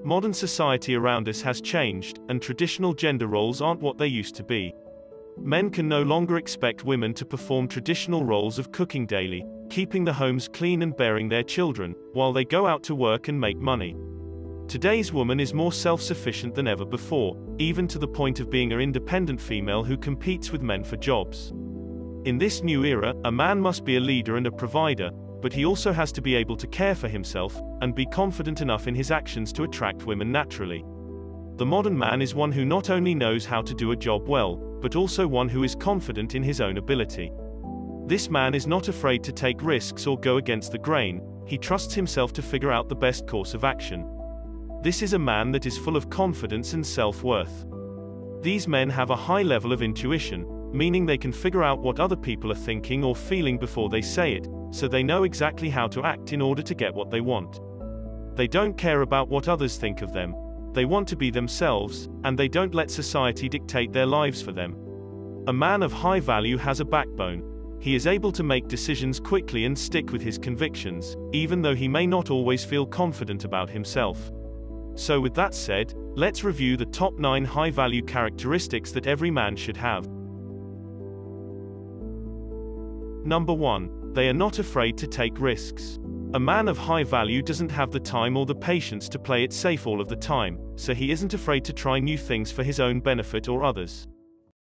Modern society around us has changed, and traditional gender roles aren't what they used to be. Men can no longer expect women to perform traditional roles of cooking daily, keeping the homes clean and bearing their children, while they go out to work and make money. Today's woman is more self-sufficient than ever before, even to the point of being an independent female who competes with men for jobs. In this new era, a man must be a leader and a provider, but he also has to be able to care for himself, and be confident enough in his actions to attract women naturally. The modern man is one who not only knows how to do a job well, but also one who is confident in his own ability. This man is not afraid to take risks or go against the grain, he trusts himself to figure out the best course of action. This is a man that is full of confidence and self-worth. These men have a high level of intuition, meaning they can figure out what other people are thinking or feeling before they say it, so they know exactly how to act in order to get what they want. They don't care about what others think of them. They want to be themselves, and they don't let society dictate their lives for them. A man of high value has a backbone. He is able to make decisions quickly and stick with his convictions, even though he may not always feel confident about himself. So with that said, let's review the top 9 high-value characteristics that every man should have. Number 1. They are not afraid to take risks. A man of high value doesn't have the time or the patience to play it safe all of the time, so he isn't afraid to try new things for his own benefit or others.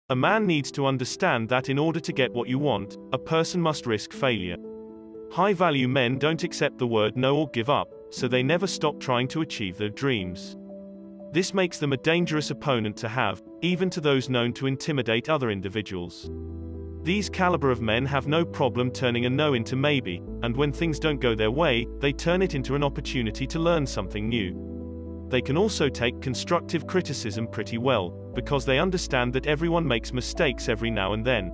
A man needs to understand that in order to get what you want, a person must risk failure. High-value men don't accept the word no or give up, so they never stop trying to achieve their dreams. This makes them a dangerous opponent to have, even to those known to intimidate other individuals. These caliber of men have no problem turning a no into maybe, and when things don't go their way, they turn it into an opportunity to learn something new. They can also take constructive criticism pretty well, because they understand that everyone makes mistakes every now and then.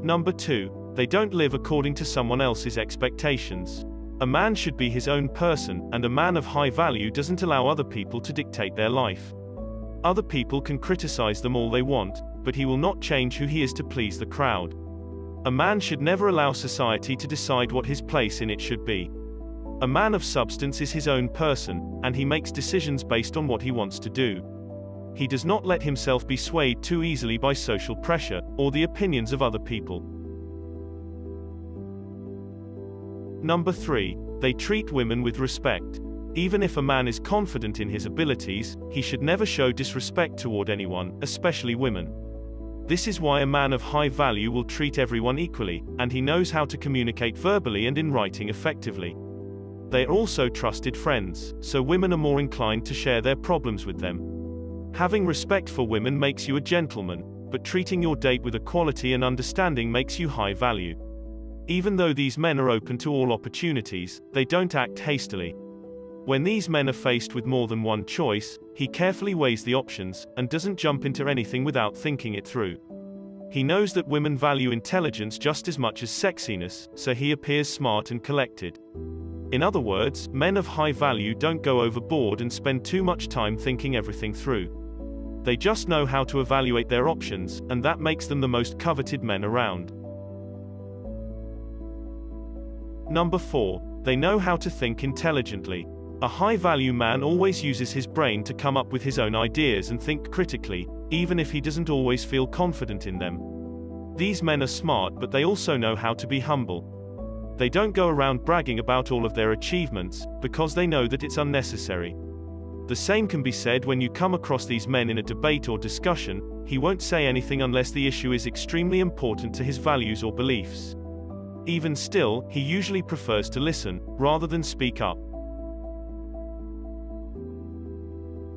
Number 2. They don't live according to someone else's expectations. A man should be his own person, and a man of high value doesn't allow other people to dictate their life. Other people can criticize them all they want, but he will not change who he is to please the crowd. A man should never allow society to decide what his place in it should be. A man of substance is his own person, and he makes decisions based on what he wants to do. He does not let himself be swayed too easily by social pressure, or the opinions of other people. Number 3. They treat women with respect. Even if a man is confident in his abilities, he should never show disrespect toward anyone, especially women. This is why a man of high value will treat everyone equally, and he knows how to communicate verbally and in writing effectively. They are also trusted friends, so women are more inclined to share their problems with them. Having respect for women makes you a gentleman, but treating your date with equality and understanding makes you high value. Even though these men are open to all opportunities, they don't act hastily. When these men are faced with more than one choice, he carefully weighs the options, and doesn't jump into anything without thinking it through. He knows that women value intelligence just as much as sexiness, so he appears smart and collected. In other words, men of high value don't go overboard and spend too much time thinking everything through. They just know how to evaluate their options, and that makes them the most coveted men around. Number 4. They know how to think intelligently. A high-value man always uses his brain to come up with his own ideas and think critically, even if he doesn't always feel confident in them. These men are smart, but they also know how to be humble. They don't go around bragging about all of their achievements, because they know that it's unnecessary. The same can be said when you come across these men in a debate or discussion. He won't say anything unless the issue is extremely important to his values or beliefs. Even still, he usually prefers to listen, rather than speak up.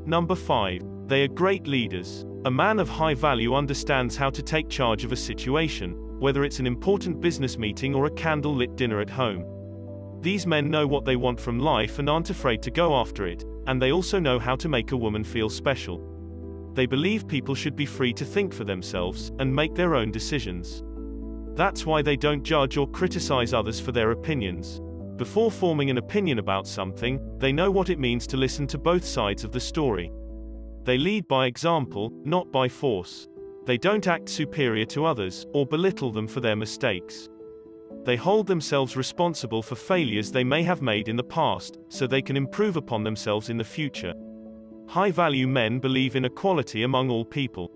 Number 5. They are great leaders. A man of high value understands how to take charge of a situation, whether it's an important business meeting or a candle-lit dinner at home. These men know what they want from life and aren't afraid to go after it, and they also know how to make a woman feel special. They believe people should be free to think for themselves, and make their own decisions. That's why they don't judge or criticize others for their opinions. Before forming an opinion about something, they know what it means to listen to both sides of the story. They lead by example, not by force. They don't act superior to others, or belittle them for their mistakes. They hold themselves responsible for failures they may have made in the past, so they can improve upon themselves in the future. High-value men believe in equality among all people.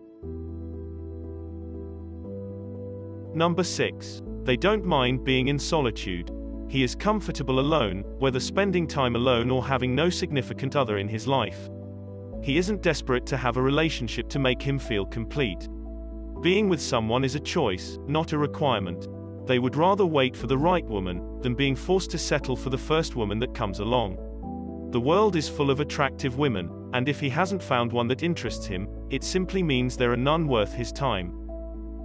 Number 6. They don't mind being in solitude. He is comfortable alone, whether spending time alone or having no significant other in his life. He isn't desperate to have a relationship to make him feel complete. Being with someone is a choice, not a requirement. They would rather wait for the right woman than being forced to settle for the first woman that comes along. The world is full of attractive women, and if he hasn't found one that interests him, it simply means there are none worth his time.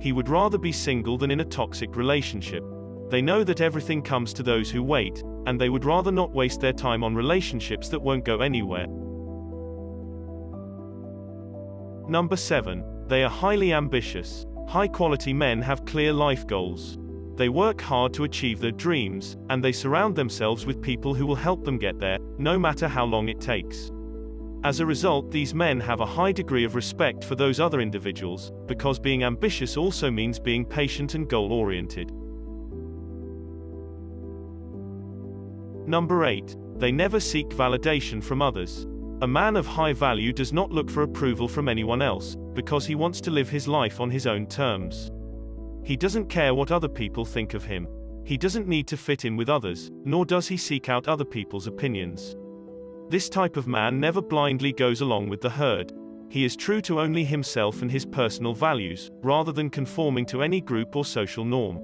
He would rather be single than in a toxic relationship. They know that everything comes to those who wait, and they would rather not waste their time on relationships that won't go anywhere. Number 7. They are highly ambitious. High-quality men have clear life goals. They work hard to achieve their dreams, and they surround themselves with people who will help them get there, no matter how long it takes. As a result, these men have a high degree of respect for those other individuals, because being ambitious also means being patient and goal-oriented. Number 8. They never seek validation from others. A man of high value does not look for approval from anyone else, because he wants to live his life on his own terms. He doesn't care what other people think of him. He doesn't need to fit in with others, nor does he seek out other people's opinions. This type of man never blindly goes along with the herd. He is true to only himself and his personal values, rather than conforming to any group or social norm.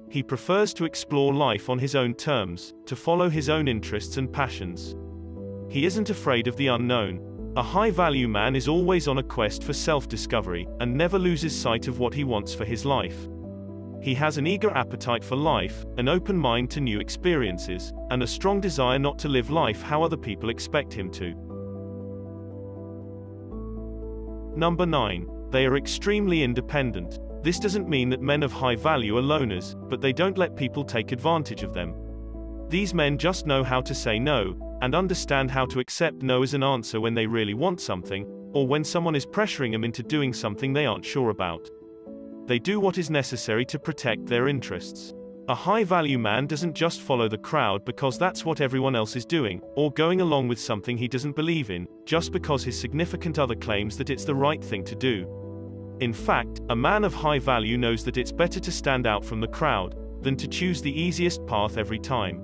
He prefers to explore life on his own terms, to follow his own interests and passions. He isn't afraid of the unknown. A high-value man is always on a quest for self-discovery, and never loses sight of what he wants for his life. He has an eager appetite for life, an open mind to new experiences, and a strong desire not to live life how other people expect him to. Number 9. They are extremely independent. This doesn't mean that men of high value are loners, but they don't let people take advantage of them. These men just know how to say no, and understand how to accept no as an answer when they really want something, or when someone is pressuring them into doing something they aren't sure about. They do what is necessary to protect their interests. A high-value man doesn't just follow the crowd because that's what everyone else is doing, or going along with something he doesn't believe in, just because his significant other claims that it's the right thing to do. In fact, a man of high value knows that it's better to stand out from the crowd than to choose the easiest path every time.